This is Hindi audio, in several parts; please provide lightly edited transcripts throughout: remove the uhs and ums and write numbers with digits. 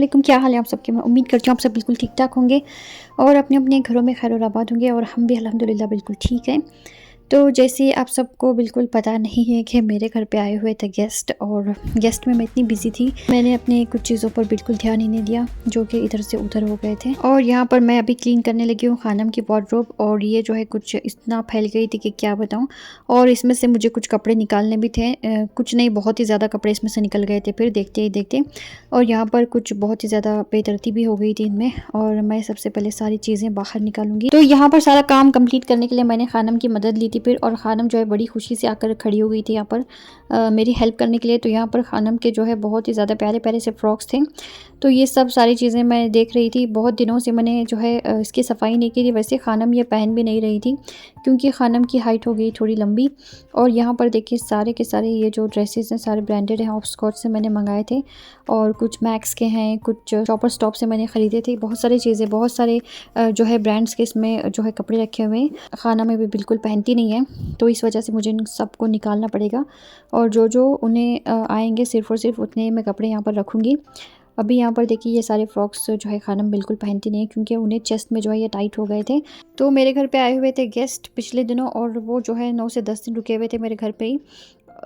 वालेकुम, क्या हाल है आप सबके। मैं उम्मीद करती हूँ आप सब बिल्कुल ठीक ठाक होंगे और अपने अपने घरों में खैर और आबाद होंगे और हम भी अल्हम्दुलिल्लाह बिल्कुल ठीक हैं। तो जैसे आप सबको बिल्कुल पता नहीं है कि मेरे घर पे आए हुए थे गेस्ट, और गेस्ट में मैं इतनी बिजी थी मैंने अपने कुछ चीज़ों पर बिल्कुल ध्यान ही नहीं दिया जो कि इधर से उधर हो गए थे। और यहाँ पर मैं अभी क्लीन करने लगी हूँ खानम की वार्डरोब, और ये जो है कुछ इतना फैल गई थी कि क्या बताऊँ। और इसमें से मुझे कुछ कपड़े निकालने भी थे, कुछ नहीं बहुत ही ज़्यादा कपड़े इसमें से निकल गए थे फिर देखते ही देखते। और यहाँ पर कुछ बहुत ही ज़्यादा बेतरतीबी हो गई थी इनमें, और मैं सबसे पहले सारी चीज़ें बाहर निकालूंगी। तो यहाँ पर सारा काम कंप्लीट करने के लिए मैंने खानम की मदद ली थी फिर, और खानम जो है बड़ी खुशी से आकर खड़ी हो गई थी यहाँ पर मेरी हेल्प करने के लिए। तो यहाँ पर खानम के जो है बहुत ही ज़्यादा प्यारे प्यारे से फ्रॉक्स थे। तो ये सब सारी चीज़ें मैं देख रही थी, बहुत दिनों से मैंने जो है इसकी सफाई नहीं की थी। वैसे खानम ये पहन भी नहीं रही थी क्योंकि खानम की हाइट हो गई थोड़ी लंबी। और यहाँ पर देखिए सारे के सारे ये जो ड्रेसेस हैं सारे ब्रांडेड हैं, ऑक्सफोर्ड से मैंने मंगाए थे, और कुछ मैक्स के हैं, कुछ शॉपर स्टॉप से मैंने ख़रीदे थे। बहुत सारी चीज़ें, बहुत सारे जो है ब्रांड्स के इसमें जो है कपड़े रखे हुए हैं। खाना में भी बिल्कुल पहनती नहीं है, तो इस वजह से मुझे इन सबको निकालना पड़ेगा, और जो जो उन्हें आएंगे सिर्फ़ और सिर्फ उतने मैं कपड़े यहाँ पर रखूँगी। अभी यहाँ पर देखिए ये सारे फ्रॉक्स जो है खानम बिल्कुल पहनती नहीं है क्योंकि उन्हें चेस्ट में जो है ये टाइट हो गए थे। तो मेरे घर पे आए हुए थे गेस्ट पिछले दिनों, और वो जो है 9 से 10 दिन रुके हुए थे मेरे घर पे ही।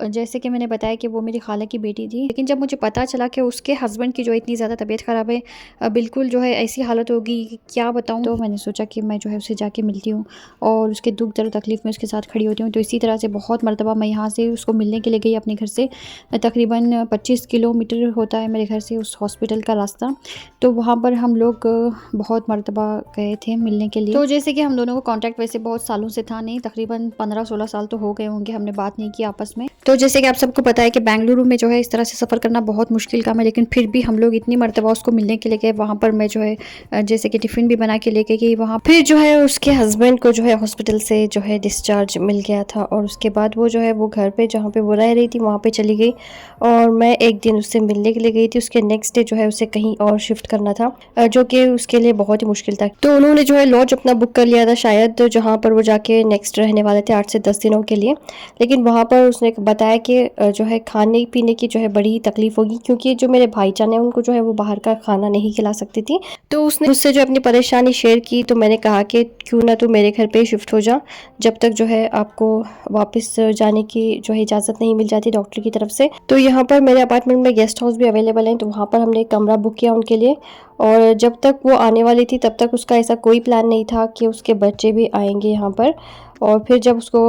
जैसे कि मैंने बताया कि वो मेरी खाला की बेटी थी, लेकिन जब मुझे पता चला कि उसके हस्बैंड की जो इतनी ज़्यादा तबीयत ख़राब है, बिल्कुल जो है ऐसी हालत होगी कि क्या बताऊँ। तो मैंने सोचा कि मैं जो है उससे जाके मिलती हूँ और उसके दुख दर्द तकलीफ़ में उसके साथ खड़ी होती हूँ। तो इसी तरह से बहुत मरतबा मैं यहाँ से उसको मिलने के लिए गई अपने घर से। तकरीबन 25 किलोमीटर होता है मेरे घर से उस हॉस्पिटल का रास्ता। तो वहाँ पर हम लोग बहुत मरतबा गए थे मिलने के लिए। तो जैसे कि हम दोनों को कॉन्टैक्ट वैसे बहुत सालों से था नहीं, तकरीबन 15-16 साल तो हो गए होंगे हमने बात नहीं की आपस में। तो जैसे कि आप सबको पता है कि बेंगलुरु में जो है इस तरह से सफ़र करना बहुत मुश्किल काम है, लेकिन फिर भी हम लोग इतनी मरतबा उसको मिलने के लिए गए। वहाँ पर मैं जो है जैसे कि टिफ़िन भी बना के लेके गई वहाँ। फिर जो है उसके हस्बैंड को जो है हॉस्पिटल से जो है डिस्चार्ज मिल गया था, और उसके बाद वो जो है वो घर पे जहाँ पे वो रह रही थी वहाँ पे चली गई, और मैं एक दिन उससे मिलने के लिए गई थी। उसके नेक्स्ट डे जो है उसे कहीं और शिफ्ट करना था, जो कि उसके लिए बहुत ही मुश्किल था। तो उन्होंने जो है लॉज अपना बुक कर लिया था शायद, जहाँ पर वो जाके नेक्स्ट रहने वाले थे 8 से 10 दिनों के लिए। लेकिन वहाँ पर उसने बताया कि जो है खाने पीने की जो है बड़ी तकलीफ होगी, क्योंकि जो मेरे भाईजान है उनको जो है वो बाहर का खाना नहीं खिला सकती थी। तो उसने मुझसे जो अपनी परेशानी शेयर की, तो मैंने कहा कि क्यों ना तू मेरे घर पे शिफ्ट हो जा, जब तक जो है आपको वापस जाने की जो है इजाज़त नहीं मिल जाती डॉक्टर की तरफ से। तो यहाँ पर मेरे अपार्टमेंट में गेस्ट हाउस भी अवेलेबल हैं, तो वहाँ पर हमने एक कमरा बुक किया उनके लिए। और जब तक वो आने वाली थी तब तक उसका ऐसा कोई प्लान नहीं था कि उसके बच्चे भी आएंगे यहाँ पर। और फिर जब उसको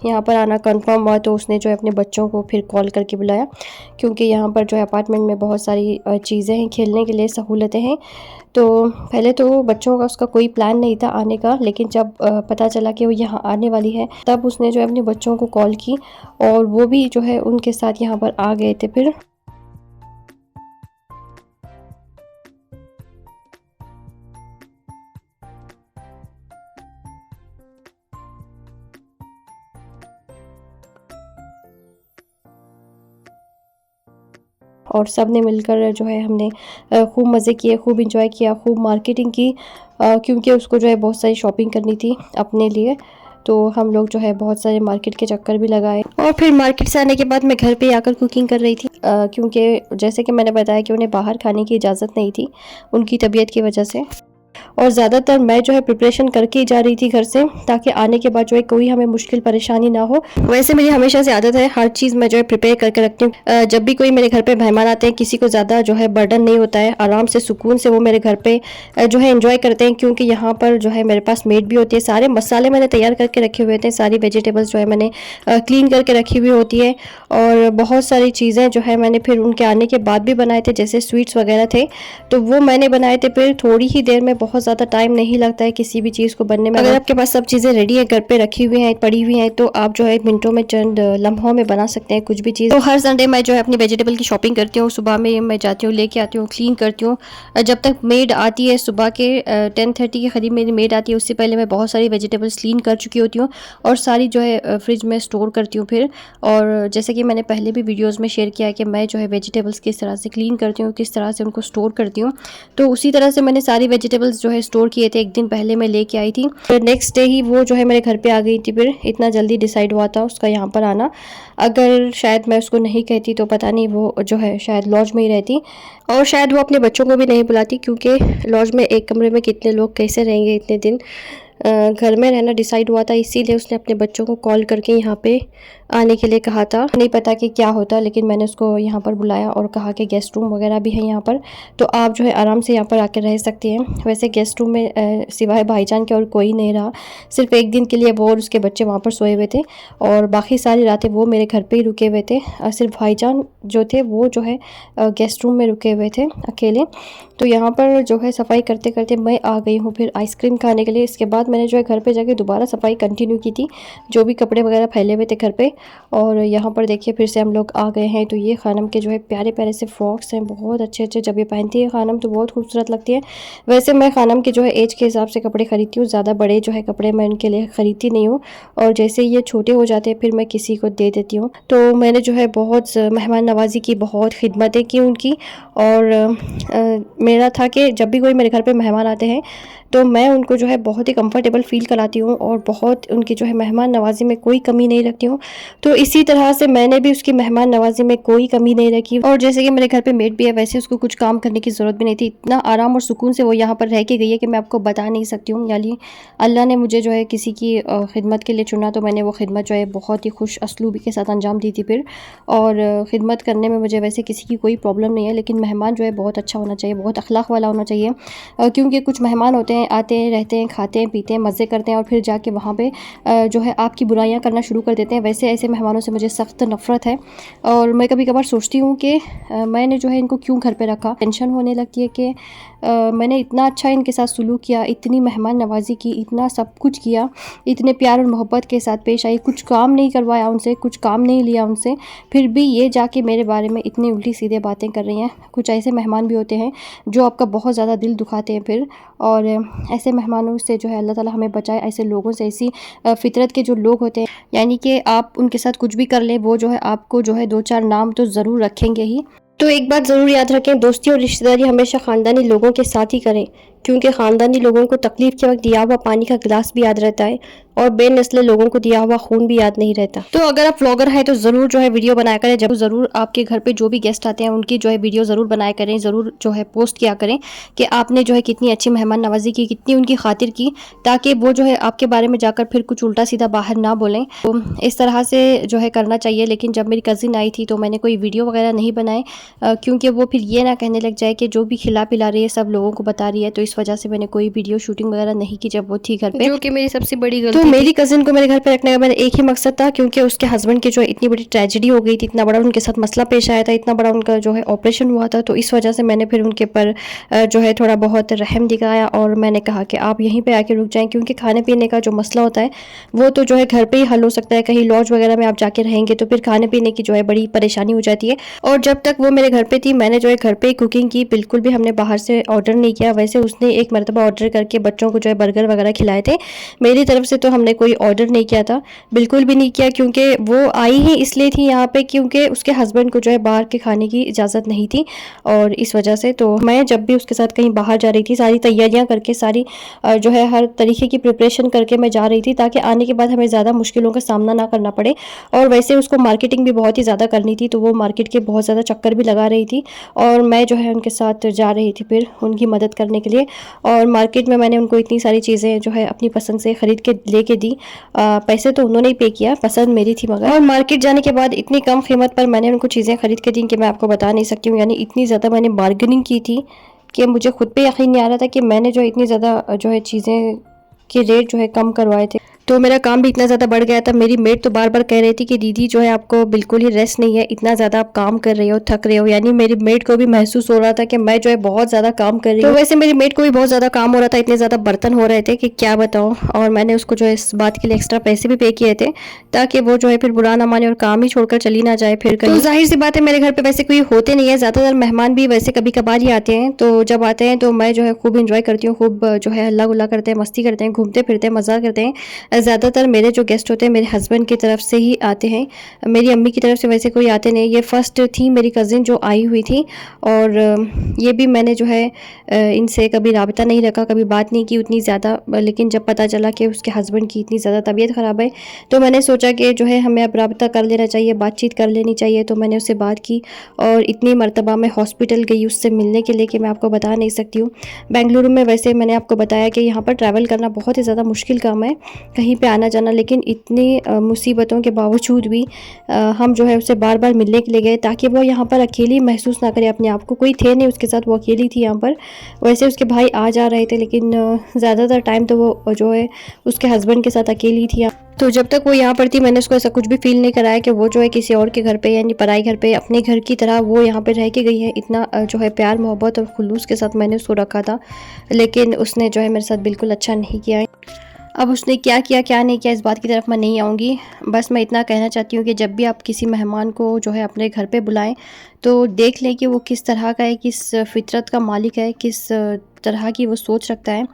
यहाँ पर आना कंफर्म हुआ तो उसने जो है अपने बच्चों को फिर कॉल करके बुलाया, क्योंकि यहाँ पर जो है अपार्टमेंट में बहुत सारी चीज़ें हैं, खेलने के लिए सहूलतें हैं। तो पहले तो बच्चों का उसका कोई प्लान नहीं था आने का, लेकिन जब पता चला कि वो यहाँ आने वाली है तब उसने जो है अपने बच्चों को कॉल की, और वो भी जो है उनके साथ यहाँ पर आ गए थे फिर। और सब ने मिलकर जो है हमने खूब मज़े किए, खूब इंजॉय किया, खूब मार्केटिंग की, क्योंकि उसको जो है बहुत सारी शॉपिंग करनी थी अपने लिए। तो हम लोग जो है बहुत सारे मार्केट के चक्कर भी लगाए, और फिर मार्केट से आने के बाद मैं घर पे आकर कुकिंग कर रही थी, क्योंकि जैसे कि मैंने बताया कि उन्हें बाहर खाने की इजाज़त नहीं थी उनकी तबीयत की वजह से। और ज़्यादातर मैं जो है प्रिपरेशन करके ही जा रही थी घर से, ताकि आने के बाद जो है कोई हमें मुश्किल परेशानी ना हो। वैसे मेरी हमेशा से आदत है, हर चीज़ मैं जो है प्रिपेयर करके रखती हूँ। जब भी कोई मेरे घर पे मेहमान आते हैं, किसी को ज़्यादा जो है बर्डन नहीं होता है, आराम से सुकून से वो मेरे घर पे जो है एंजॉय करते हैं, क्योंकि यहाँ पर जो है मेरे पास मेड भी होती है। सारे मसाले मैंने तैयार करके रखे हुए थे, सारी वेजिटेबल्स जो है मैंने क्लीन करके रखी हुई होती है, और बहुत सारी चीज़ें जो है मैंने फिर उनके आने के बाद भी बनाए थे, जैसे स्वीट्स वगैरह थे तो वो मैंने बनाए थे। फिर थोड़ी ही देर में, बहुत ज़्यादा टाइम नहीं लगता है किसी भी चीज़ को बनने में। अगर आपके पास सब चीज़ें रेडी है, घर पे रखी हुई हैं, पड़ी हुई हैं, तो आप जो है मिनटों में, चंद लम्हों में बना सकते हैं कुछ भी चीज़। तो हर संडे मैं जो है अपनी वेजिटेबल की शॉपिंग करती हूँ। सुबह में मैं जाती हूँ, लेके आती हूँ, क्लीन करती हूँ। जब तक मेड आती है सुबह के 10:30 के करीब मेरी मेड आती है, उससे पहले मैं बहुत सारी वेजिटेबल्स क्लीन कर चुकी होती हूँ, और सारी जो है फ्रिज में स्टोर करती हूँ फिर। और जैसे कि मैंने पहले भी वीडियोज़ में शेयर किया है कि मैं जो है वेजिटेबल्स किस तरह से क्लीन करती हूँ, किस तरह से उनको स्टोर करती हूँ, तो उसी तरह से मैंने सारी वेजिटेबल्स जो है स्टोर किए थे, एक दिन पहले मैं लेके आई थी। फिर नेक्स्ट डे ही वो जो है मेरे घर पे आ गई थी। फिर इतना जल्दी डिसाइड हुआ था उसका यहाँ पर आना। अगर शायद मैं उसको नहीं कहती तो पता नहीं वो जो है शायद लॉज में ही रहती, और शायद वो अपने बच्चों को भी नहीं बुलाती, क्योंकि लॉज में एक कमरे में कितने लोग कैसे रहेंगे इतने दिन। घर में रहना डिसाइड हुआ था, इसीलिए उसने अपने बच्चों को कॉल करके यहाँ पे आने के लिए कहा था। नहीं पता कि क्या होता, लेकिन मैंने उसको यहाँ पर बुलाया और कहा कि गेस्ट रूम वगैरह भी है यहाँ पर, तो आप जो है आराम से यहाँ पर आकर रह सकती हैं। वैसे गेस्ट रूम में सिवाय भाईजान के और कोई नहीं रहा, सिर्फ एक दिन के लिए वो और उसके बच्चे वहाँ पर सोए हुए थे, और बाकी सारी रातें वो मेरे घर पर ही रुके हुए थे। सिर्फ भाईजान जो थे वो जो है गेस्ट रूम में रुके हुए थे अकेले। तो यहाँ पर जो है सफाई करते करते मैं आ गई हूँ फिर आइसक्रीम खाने के लिए। इसके बाद मैंने जो है घर पे जाके दोबारा सफाई कंटिन्यू की थी, जो भी कपड़े वगैरह फैले हुए थे घर पे। और यहाँ पर देखिए फिर से हम लोग आ गए हैं। तो ये खानम के जो है प्यारे प्यारे से फ्रॉक्स हैं, बहुत अच्छे अच्छे। जब ये पहनती है खानम तो बहुत खूबसूरत लगती है। वैसे मैं खानम के जो है एज के हिसाब से कपड़े खरीदती हूँ, ज़्यादा बड़े जो है कपड़े मैं उनके लिए ख़रीदती नहीं हूँ, और जैसे ये छोटे हो जाते हैं फिर मैं किसी को दे देती हूँ। तो मैंने जो है बहुत मेहमान नवाजी की, बहुत खिदमतें की उनकी। और मेरा था कि जब भी कोई मेरे घर पे मेहमान आते हैं तो मैं उनको जो है बहुत ही कंफर्टेबल फ़ील कराती हूँ, और बहुत उनकी जो है मेहमान नवाजी में कोई कमी नहीं रखती हूँ। तो इसी तरह से मैंने भी उसकी मेहमान नवाजी में कोई कमी नहीं रखी। और जैसे कि मेरे घर पे मेड भी है, वैसे उसको कुछ काम करने की ज़रूरत भी नहीं थी। इतना आराम और सुकून से वो यहाँ पर रह के गई है कि मैं आपको बता नहीं सकती हूँ। यानी अल्लाह ने मुझे जो है किसी की खिदमत के लिए चुना, तो मैंने वो खिदमत जो है बहुत ही खुश असलूबी के साथ अंजाम दी थी फिर। और खिदमत करने में मुझे वैसे किसी की कोई प्रॉब्लम नहीं है, लेकिन मेहमान जो है बहुत अच्छा होना चाहिए, बहुत अखलाक वाला होना चाहिए। क्योंकि कुछ मेहमान होते हैं, आते हैं, रहते हैं, खाते हैं, पीते हैं, मज़े करते हैं, और फिर जाके वहाँ पे जो है आपकी बुराइयाँ करना शुरू कर देते हैं। वैसे ऐसे मेहमानों से मुझे सख्त नफ़रत है, और मैं कभी कभार सोचती हूँ कि मैंने जो है इनको क्यों घर पे रखा। टेंशन होने लगती है कि मैंने इतना अच्छा इनके साथ सुलूक किया, इतनी मेहमान नवाजी की, इतना सब कुछ किया, इतने प्यार और मोहब्बत के साथ पेश आई, कुछ काम नहीं करवाया उनसे, कुछ काम नहीं लिया उनसे, फिर भी ये जाके मेरे बारे में इतनी उल्टी सीधे बातें कर रही हैं। कुछ ऐसे मेहमान भी होते हैं जो आपका बहुत ज़्यादा दिल दुखाते हैं फिर, और ऐसे मेहमानों से जो है अल्लाह ताला हमें बचाए, ऐसे लोगों से, ऐसी फितरत के जो लोग होते हैं, यानी कि आप उनके साथ कुछ भी कर लें वो जो है आपको जो है दो चार नाम तो ज़रूर रखेंगे ही। तो एक बात ज़रूर याद रखें, दोस्ती और रिश्तेदारी हमेशा ख़ानदानी लोगों के साथ ही करें, क्योंकि ख़ानदानी लोगों को तकलीफ़ के वक्त दिया हुआ पानी का गिलास भी याद रहता है, और बेनस्ल लोगों को दिया हुआ खून भी याद नहीं रहता। तो अगर आप व्लॉगर हैं तो ज़रूर जो है वीडियो बनाया करें, जब ज़रूर आपके घर पे जो भी गेस्ट आते हैं उनकी जो है वीडियो ज़रूर बनाया करें, ज़रूर जो है पोस्ट किया करें कि आपने जो है कितनी अच्छी मेहमान नवाजी की, कितनी उनकी खातिर की, ताकि वो जो है आपके बारे में जाकर फिर कुछ उल्टा सीधा बाहर ना बोलें। तो इस तरह से जो है करना चाहिए। लेकिन जब मेरी कज़िन आई थी तो मैंने कोई वीडियो वगैरह नहीं बनाए, क्योंकि वो फिर ये ना कहने लग जाए कि जो भी खिला पिला रही है सब लोगों को बता रही है, तो इस वजह से मैंने कोई वीडियो शूटिंग वगैरह नहीं की जब वो थी घर पे, जो कि मेरी सबसे बड़ी गलती। तो मेरी कज़िन को मेरे घर पे रखने का मेरा एक ही मकसद था, क्योंकि उसके हस्बैंड की जो इतनी बड़ी ट्रेजेडी हो गई थी, इतना बड़ा उनके साथ मसला पेश आया था, इतना बड़ा उनका जो है ऑपरेशन हुआ था, तो इस वजह से मैंने फिर उनके पर जो है थोड़ा बहुत रहम दिखाया, और मैंने कहा कि आप यहीं पे आके रुक जाएं, क्योंकि खाने पीने का जो मसला होता है वो तो जो है घर पे ही हल हो सकता है। कहीं लॉज वगैरह में आप जाके रहेंगे तो फिर खाने पीने की जो है बड़ी परेशानी हो जाती है। और जब तक वो मेरे घर पे थी मैंने जो है घर पे ही कुकिंग की, बिल्कुल भी हमने बाहर से ऑर्डर नहीं किया। वैसे उसने एक मरतबा ऑर्डर करके बच्चों को जो है बर्गर वगैरह खिलाए थे, मेरी तरफ से तो हमने कोई ऑर्डर नहीं किया था, बिल्कुल भी नहीं किया, क्योंकि वो आई ही इसलिए थी यहाँ पे क्योंकि उसके हस्बैंड को जो है बाहर के खाने की इजाज़त नहीं थी, और इस वजह से तो मैं जब भी उसके साथ कहीं बाहर जा रही थी सारी तैयारियां करके, सारी जो है हर तरीके की प्रिपरेशन करके मैं जा रही थी, ताकि आने के बाद हमें ज़्यादा मुश्किलों का सामना ना करना पड़े। और वैसे उसको मार्केटिंग भी बहुत ही ज़्यादा करनी थी, तो वो मार्केट के बहुत ज़्यादा चक्कर भी लगा रही थी, और मैं जो है उनके साथ जा रही थी फिर उनकी मदद करने के लिए। और मार्केट में मैंने उनको इतनी सारी चीज़ें जो है अपनी पसंद से ख़रीद के लेके दी। पैसे तो उन्होंने ही पे किया, पसंद मेरी थी मगर। और मार्केट जाने के बाद इतनी कम कीमत पर मैंने उनको चीज़ें खरीद के दी कि मैं आपको बता नहीं सकती हूँ। यानी इतनी ज़्यादा मैंने बार्गेनिंग की थी कि मुझे खुद पे यकीन नहीं आ रहा था कि मैंने जो इतनी ज़्यादा जो है चीज़ें के रेट जो है कम करवाए थे। तो मेरा काम भी इतना ज़्यादा बढ़ गया था। मेरी मेड तो बार बार कह रही थी कि दीदी जो है आपको बिल्कुल ही रेस्ट नहीं है, इतना ज़्यादा आप काम कर रहे हो, थक रहे हो। यानी मेरी मेड को भी महसूस हो रहा था कि मैं जो है बहुत ज़्यादा काम कर रही हूँ। तो वैसे मेरी मेड को भी बहुत ज़्यादा काम हो रहा था, इतने ज़्यादा बर्तन हो रहे थे कि क्या बताऊँ। और मैंने उसको जो है इस बात के लिए एक्स्ट्रा पैसे भी पे किए थे, ताकि वो जो है फिर बुरा ना माने और काम ही छोड़कर चली ना जाए फिर कहीं। तो जाहिर सी बात है मेरे घर पे वैसे कोई होते नहीं है, ज़्यादातर मेहमान भी वैसे कभी कभार ही आते हैं। तो जब आते हैं तो मैं जो है खूब इंजॉय करती हूँ, खूब जो है हल्ला गुल्ला करते हैं, मस्ती करते हैं, घूमते फिरते हैं, मज़ा करते हैं। ज़्यादातर मेरे जो गेस्ट होते हैं मेरे हस्बैंड की तरफ से ही आते हैं, मेरी अम्मी की तरफ से वैसे कोई आते नहीं। ये फ़र्स्ट थी मेरी कज़िन जो आई हुई थी, और ये भी मैंने जो है इनसे कभी राब्ता नहीं रखा, कभी बात नहीं की उतनी ज़्यादा। लेकिन जब पता चला कि उसके हस्बैंड की इतनी ज़्यादा तबीयत ख़राब है, तो मैंने सोचा कि जो है हमें अब राब्ता कर लेना चाहिए, बातचीत कर लेनी चाहिए। तो मैंने उससे बात की, और इतनी मरतबा मैं हॉस्पिटल गई उससे मिलने के लिए कि मैं आपको बता नहीं सकती हूँ। बेंगलुरु में वैसे मैंने आपको बताया कि यहाँ पर ट्रैवल करना बहुत ही ज़्यादा मुश्किल काम है, कहीं पे आना जाना। लेकिन इतनी मुसीबतों के बावजूद भी हम जो है उससे बार बार मिलने के लिए गए, ताकि वो यहाँ पर अकेली महसूस ना करे अपने आप को। कोई थे नहीं उसके साथ, वो अकेली थी यहाँ पर। वैसे उसके भाई आ जा रहे थे, लेकिन ज़्यादातर टाइम तो वो जो है उसके हस्बैंड के साथ अकेली थी। तो जब तक वो यहाँ पर थी मैंने उसको ऐसा कुछ भी फ़ील नहीं कराया कि वो जो है किसी और के घर पे, यानी पराई घर पे, अपने घर की तरह वो यहाँ पे रह के गई है। इतना जो है प्यार मोहब्बत और खुलूस के साथ मैंने उसको रखा था, लेकिन उसने जो है मेरे साथ बिल्कुल अच्छा नहीं किया है। अब उसने क्या किया क्या नहीं किया इस बात की तरफ मैं नहीं आऊँगी। बस मैं इतना कहना चाहती हूँ कि जब भी आप किसी मेहमान को जो है अपने घर पे बुलाएं, तो देख लें कि वो किस तरह का है, किस फ़ितरत का मालिक है, किस तरह की वो सोच रखता है।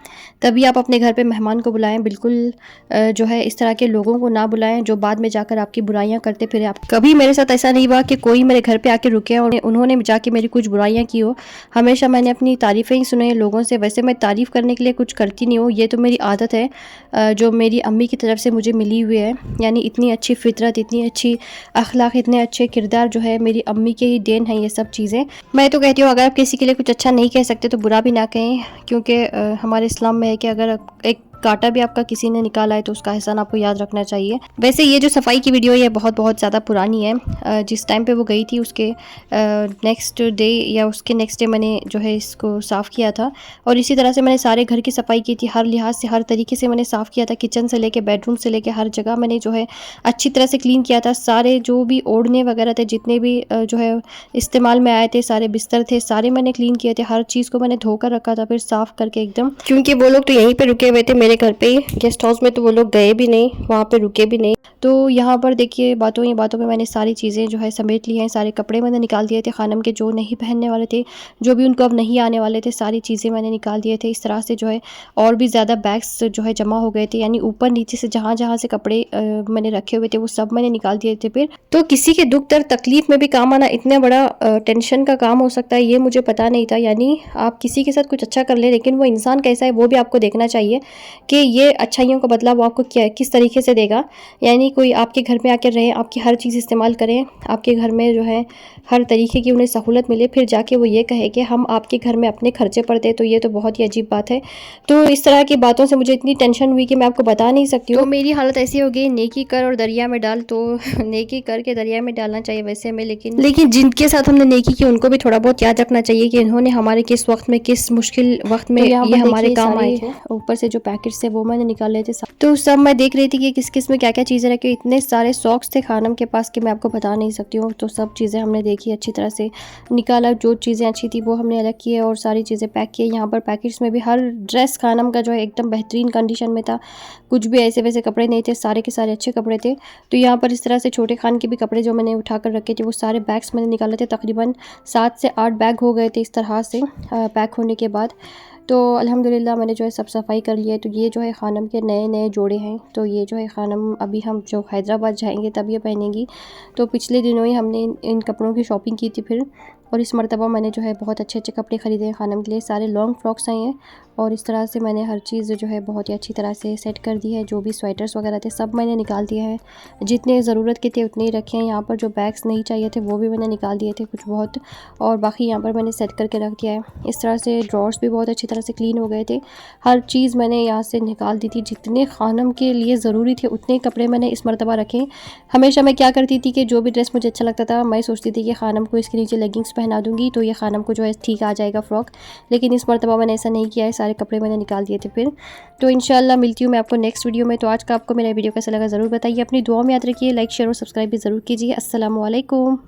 तभी आप अपने घर पे मेहमान को बुलाएं। बिल्कुल जो है इस तरह के लोगों को ना बुलाएं जो बाद में जाकर आपकी बुराइयां करते फिरे। आप कभी मेरे साथ ऐसा नहीं हुआ कि कोई मेरे घर पे आके रुके और उन्होंने जाके मेरी कुछ बुराइयां की हो। हमेशा मैंने अपनी तारीफ़ें ही सुनी हैं लोगों से। वैसे मैं तारीफ़ करने के लिए कुछ करती नहीं हूँ, ये तो मेरी आदत है जो मेरी अम्मी की तरफ से मुझे मिली हुई है। यानी इतनी अच्छी फ़ितरत, इतनी अच्छी अखलाक, इतने अच्छे किरदार जो है मेरी अम्मी के ही देन है ये सब चीज़ें। मैं तो कहती हूँ अगर आप किसी के लिए कुछ अच्छा नहीं कह सकते तो बुरा भी ना कहें, क्योंकि हमारे इस्लाम में है कि अगर एक कांटा भी आपका किसी ने निकाला है तो उसका एहसान आपको याद रखना चाहिए। वैसे ये जो सफाई की वीडियो है ये बहुत ज़्यादा पुरानी है। जिस टाइम पे वो गई थी उसके नेक्स्ट डे या उसके नेक्स्ट डे मैंने जो है इसको साफ़ किया था, और इसी तरह से मैंने सारे घर की सफाई की थी। हर लिहाज से, हर तरीके से मैंने साफ़ किया था। किचन से लेके बेडरूम से लेके हर जगह मैंने जो है अच्छी तरह से क्लीन किया था। सारे जो भी ओढ़ने वगैरह थे, जितने भी जो है इस्तेमाल में आए थे, सारे बिस्तर थे, सारे मैंने क्लीन किए थे। हर चीज़ को मैंने धोकर रखा था, फिर साफ़ करके एकदम। क्योंकि वो लोग तो यहीं पे रुके हुए थे मेरे घर पे, गेस्ट हाउस में तो वो लोग गए भी नहीं, वहाँ पे रुके भी नहीं। तो यहाँ पर देखिए बातों में मैंने सारी चीज़ें जो है समेट ली हैं। सारे कपड़े मैंने निकाल दिए थे खानम के, जो नहीं पहनने वाले थे, जो भी उनको अब नहीं आने वाले थे, सारी चीज़ें मैंने निकाल दिए थे। इस तरह से जो है और भी ज़्यादा बैग्स जो है जमा हो गए थे, यानी ऊपर नीचे से जहाँ से कपड़े मैंने रखे हुए थे वो सब मैंने निकाल दिए थे। फिर तो किसी के दुख दर्द तकलीफ में भी काम आना इतना बड़ा टेंशन का काम हो सकता है, ये मुझे पता नहीं था। यानी आप किसी के साथ कुछ अच्छा कर ले, लेकिन वो इंसान कैसा है वो भी आपको देखना चाहिए कि ये अच्छाइयों का बदला वो आपको क्या किस तरीके से देगा। यानी कोई आपके घर में आकर रहे, आपकी हर चीज़ इस्तेमाल करें, आपके घर में जो है हर तरीके की उन्हें सहूलत मिले, फिर जाके वो ये कहे कि हम आपके घर में अपने खर्चे पड़ते, तो ये तो बहुत ही अजीब बात है। तो इस तरह की बातों से मुझे इतनी टेंशन हुई कि मैं आपको बता नहीं सकती हूँ। तो मेरी हालत ऐसी हो गई, नेकी कर और दरिया में डाल। तो नेकी करके दरिया में डालना चाहिए वैसे हमें, लेकिन जिनके साथ हमने नेकी की उनको भी थोड़ा बहुत याद रखना चाहिए कि इन्होंने हमारे किस वक्त में, किस मुश्किल वक्त में ये हमारे काम आए थे। ऊपर से जो पैकेट्स थे वो मैंने निकाले थे, तो सब मैं देख रही थी कि किस किस में क्या क्या चीज़ें रखी। इतने सारे सॉक्स थे खानम के पास कि मैं आपको बता नहीं सकती हूँ। तो सब चीज़ें हमने देखी, अच्छी तरह से निकाला, जो चीज़ें अच्छी थी वो हमने अलग की है और सारी चीज़ें पैक की। यहाँ पर पैकेट्स में भी हर ड्रेस खानम का जो है एकदम बेहतरीन कंडीशन में था, कुछ भी ऐसे वैसे कपड़े नहीं थे, सारे के सारे अच्छे कपड़े थे। तो यहाँ पर इस तरह से छोटे खान के भी कपड़े जो मैंने उठा कर रखे थे वो सारे बैग्स मैंने निकाले थे। तकरीबन 7 से 8 बैग हो गए थे इस तरह से पैक होने के बाद। तो अल्हम्दुलिल्लाह मैंने जो है सब सफाई कर लिया है। तो ये जो है खानम के नए नए जोड़े हैं। तो ये जो है खानम अभी हम जो हैदराबाद जाएंगे तब ये पहनेंगी। तो पिछले दिनों ही हमने इन कपड़ों की शॉपिंग की थी फिर, और इस मरतबा मैंने जो है बहुत अच्छे अच्छे कपड़े ख़रीदे हैं खानम के लिए। सारे लॉन्ग फ्रॉक्स आए हैं और इस तरह से मैंने हर चीज़ जो है बहुत ही अच्छी तरह से सेट कर दी है। जो भी स्वेटर्स वगैरह थे सब मैंने निकाल दिए हैं, जितने ज़रूरत के थे उतने ही रखे हैं। यहाँ पर जो बैग्स नहीं चाहिए थे वो भी मैंने निकाल दिए थे कुछ बहुत, और बाकी यहाँ पर मैंने सेट करके रख दिया है। इस तरह से ड्रॉर्स भी बहुत अच्छी तरह से क्लीन हो गए थे। हर चीज़ मैंने यहाँ से निकाल दी थी, जितने खानम के लिए ज़रूरी थे उतने कपड़े मैंने इस मरतबा रखे। हमेशा मैं क्या करती थी कि जो भी ड्रेस मुझे अच्छा लगता था मैं सोचती थी कि खानम को इसके नीचे लेगिंग्स पहना दूँगी तो ये खानम को जो है ठीक आ जाएगा फ्रॉक, लेकिन इस मरतबा मैंने ऐसा नहीं किया है। सारे कपड़े मैंने निकाल दिए थे फिर। तो इंशाल्लाह मिलती हूँ मैं आपको नेक्स्ट वीडियो में। तो आज का आपको मेरा वीडियो कैसा लगा ज़रूर बताइए, अपनी दुआ में याद रखिए, लाइक शेयर और सब्सक्राइब भी ज़रूर कीजिए। अस्सलामु अलैकुम।